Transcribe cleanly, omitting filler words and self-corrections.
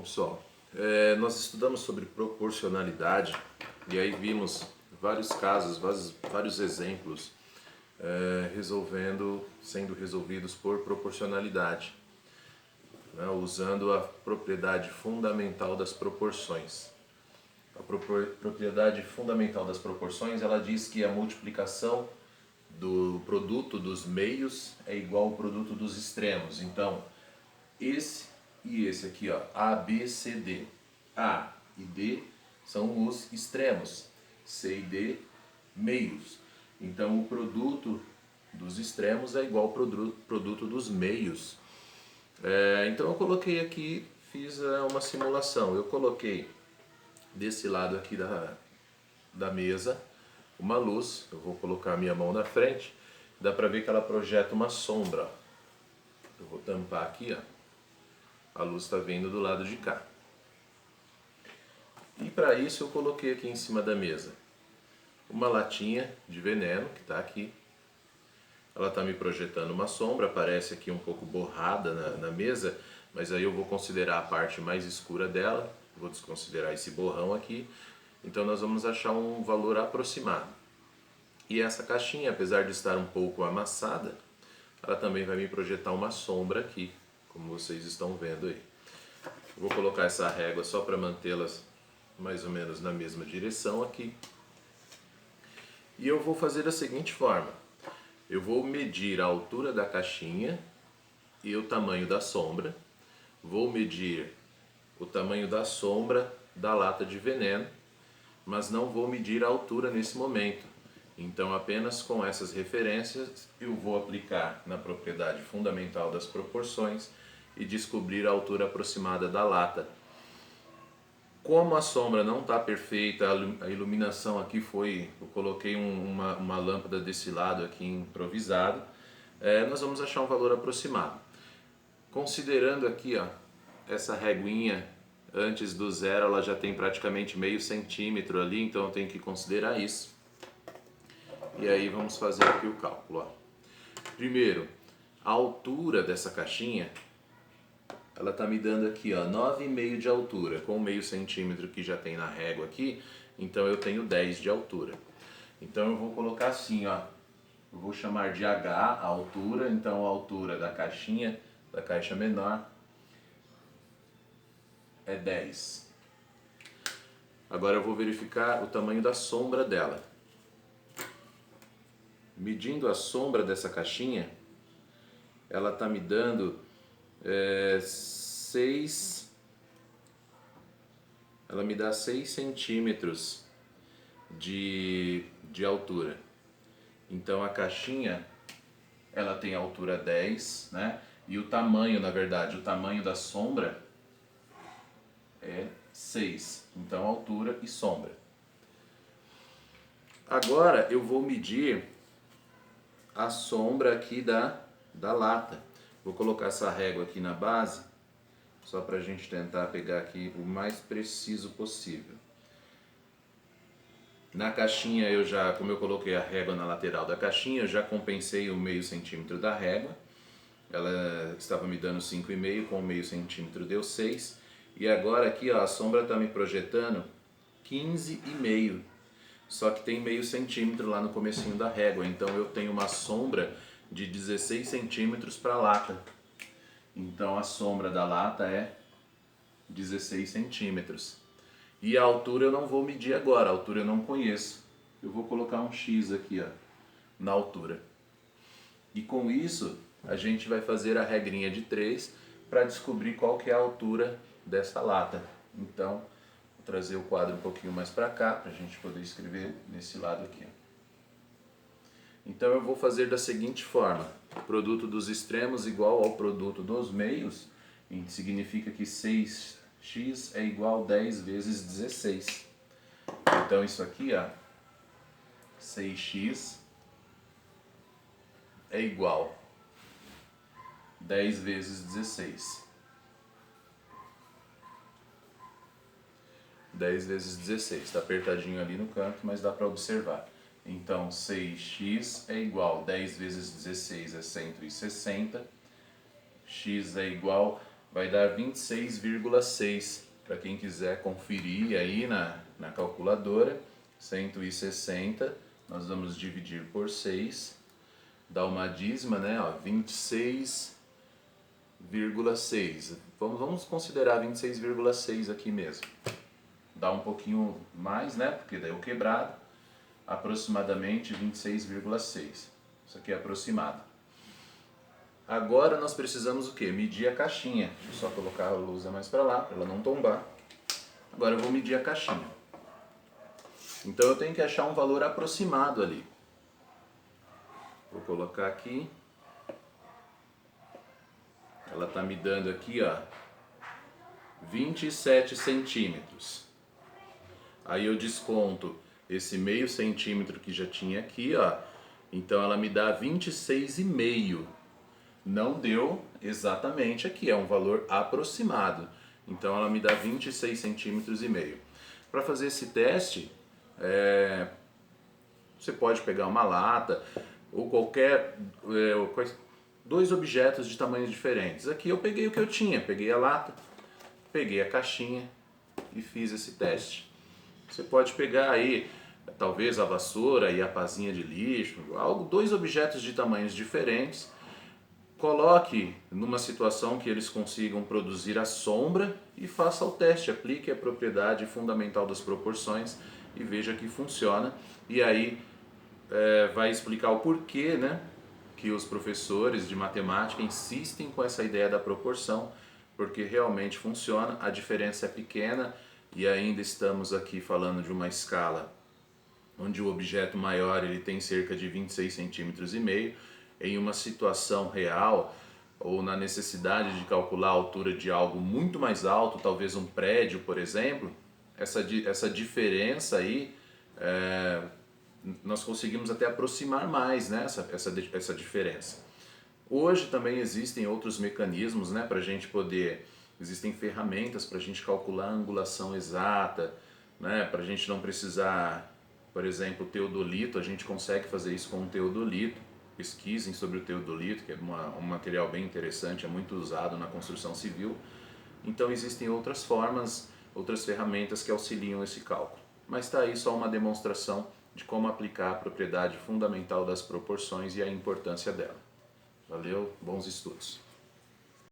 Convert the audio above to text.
Pessoal, nós estudamos sobre proporcionalidade e aí vimos vários casos, vários exemplos sendo resolvidos por proporcionalidade, né, usando a propriedade fundamental das proporções. A propriedade fundamental das proporções, ela diz que a multiplicação do produto dos meios é igual ao produto dos extremos. Então, esse e esse aqui, ó, A, B, C, D. A e D são os extremos, C e D, meios. Então, o produto dos extremos é igual ao produto dos meios. Então, eu coloquei aqui, fiz uma simulação. Eu coloquei desse lado aqui da mesa uma luz. Eu vou colocar a minha mão na frente. Dá pra ver que ela projeta uma sombra. Eu vou tampar aqui, ó. A luz está vindo do lado de cá. E para isso eu coloquei aqui em cima da mesa uma latinha de veneno que está aqui. Ela está me projetando uma sombra, aparece aqui um pouco borrada na mesa, mas aí eu vou considerar a parte mais escura dela, vou desconsiderar esse borrão aqui. Então nós vamos achar um valor aproximado. E essa caixinha, apesar de estar um pouco amassada, ela também vai me projetar uma sombra aqui, como vocês estão vendo aí. Vou colocar essa régua só para mantê-las mais ou menos na mesma direção aqui. E eu vou fazer da seguinte forma. Eu vou medir a altura da caixinha e o tamanho da sombra. Vou medir o tamanho da sombra da lata de veneno, mas não vou medir a altura nesse momento. Então, apenas com essas referências, eu vou aplicar na propriedade fundamental das proporções e descobrir a altura aproximada da lata. Como a sombra não está perfeita, a iluminação aqui foi... Eu coloquei uma lâmpada desse lado aqui improvisado, nós vamos achar um valor aproximado. Considerando aqui, ó, essa reguinha antes do zero, ela já tem praticamente meio centímetro ali, então eu tenho que considerar isso. E aí vamos fazer aqui o cálculo. Ó. Primeiro, a altura dessa caixinha, ela está me dando aqui, ó, 9,5 de altura, com meio centímetro que já tem na régua aqui, então eu tenho 10 de altura. Então eu vou colocar assim, ó, eu vou chamar de H a altura, então a altura da caixinha, da caixa menor, é 10. Agora eu vou verificar o tamanho da sombra dela. Medindo a sombra dessa caixinha, ela está me dando 6 centímetros de altura. Então a caixinha, ela tem a altura 10, né? E o tamanho, na verdade, o tamanho da sombra é 6. Então altura e sombra. Agora eu vou medir a sombra aqui da lata. Vou colocar essa régua aqui na base, só para a gente tentar pegar aqui o mais preciso possível. Na caixinha como eu coloquei a régua na lateral da caixinha, eu já compensei o meio centímetro da régua. Ela estava me dando 5,5, com o meio centímetro deu 6. E agora aqui, ó, a sombra está me projetando 15,5. Só que tem meio centímetro lá no comecinho da régua, então eu tenho uma sombra de 16 centímetros para a lata. Então a sombra da lata é 16 centímetros. E a altura eu não vou medir agora, a altura eu não conheço. Eu vou colocar um X aqui, ó, na altura. E com isso a gente vai fazer a regrinha de 3 para descobrir qual que é a altura dessa lata. Então, vou trazer o quadro um pouquinho mais para cá, para a gente poder escrever nesse lado aqui. Então eu vou fazer da seguinte forma. Produto dos extremos igual ao produto dos meios. Significa que 6x é igual a 10 vezes 16. Então isso aqui, ó, 6x é igual a 10 vezes 16. 10 vezes 16, está apertadinho ali no canto, mas dá para observar. Então 6x é igual a 10 vezes 16 é 160, x é igual vai dar 26,6 para quem quiser conferir aí na calculadora. 160, nós vamos dividir por 6, dá uma dízima, né? Ó, 26,6. Vamos considerar 26,6 aqui mesmo. Dá um pouquinho mais, né? Porque daí o quebrado, aproximadamente 26,6. Isso aqui é aproximado. Agora nós precisamos o quê? Medir a caixinha. Deixa eu só colocar a lousa mais para lá, para ela não tombar. Agora eu vou medir a caixinha. Então eu tenho que achar um valor aproximado ali. Vou colocar aqui. Ela está me dando aqui, ó, 27 centímetros. Aí eu desconto esse meio centímetro que já tinha aqui, ó. Então ela me dá 26,5. Não deu exatamente aqui, é um valor aproximado. Então ela me dá 26 centímetros e meio. Para fazer esse teste, você pode pegar uma lata ou qualquer dois objetos de tamanhos diferentes. Aqui eu peguei o que eu tinha, peguei a lata, peguei a caixinha e fiz esse teste. Você pode pegar aí talvez a vassoura e a pazinha de lixo, dois objetos de tamanhos diferentes. Coloque numa situação que eles consigam produzir a sombra e faça o teste, aplique a propriedade fundamental das proporções e veja que funciona. E aí vai explicar o porquê, né, que os professores de matemática insistem com essa ideia da proporção, porque realmente funciona, a diferença é pequena e ainda estamos aqui falando de uma escala onde o objeto maior ele tem cerca de 26 centímetros e meio. Em uma situação real ou na necessidade de calcular a altura de algo muito mais alto, talvez um prédio, por exemplo, essa diferença aí, nós conseguimos até aproximar mais, né, essa diferença. Hoje também existem outros mecanismos, né, para a gente poder, existem ferramentas para a gente calcular a angulação exata, né, para a gente não precisar, por exemplo, teodolito, a gente consegue fazer isso com um teodolito. Pesquisem sobre o teodolito, que é um material bem interessante, é muito usado na construção civil. Então existem outras formas, outras ferramentas que auxiliam esse cálculo. Mas está aí só uma demonstração de como aplicar a propriedade fundamental das proporções e a importância dela. Valeu, bons estudos!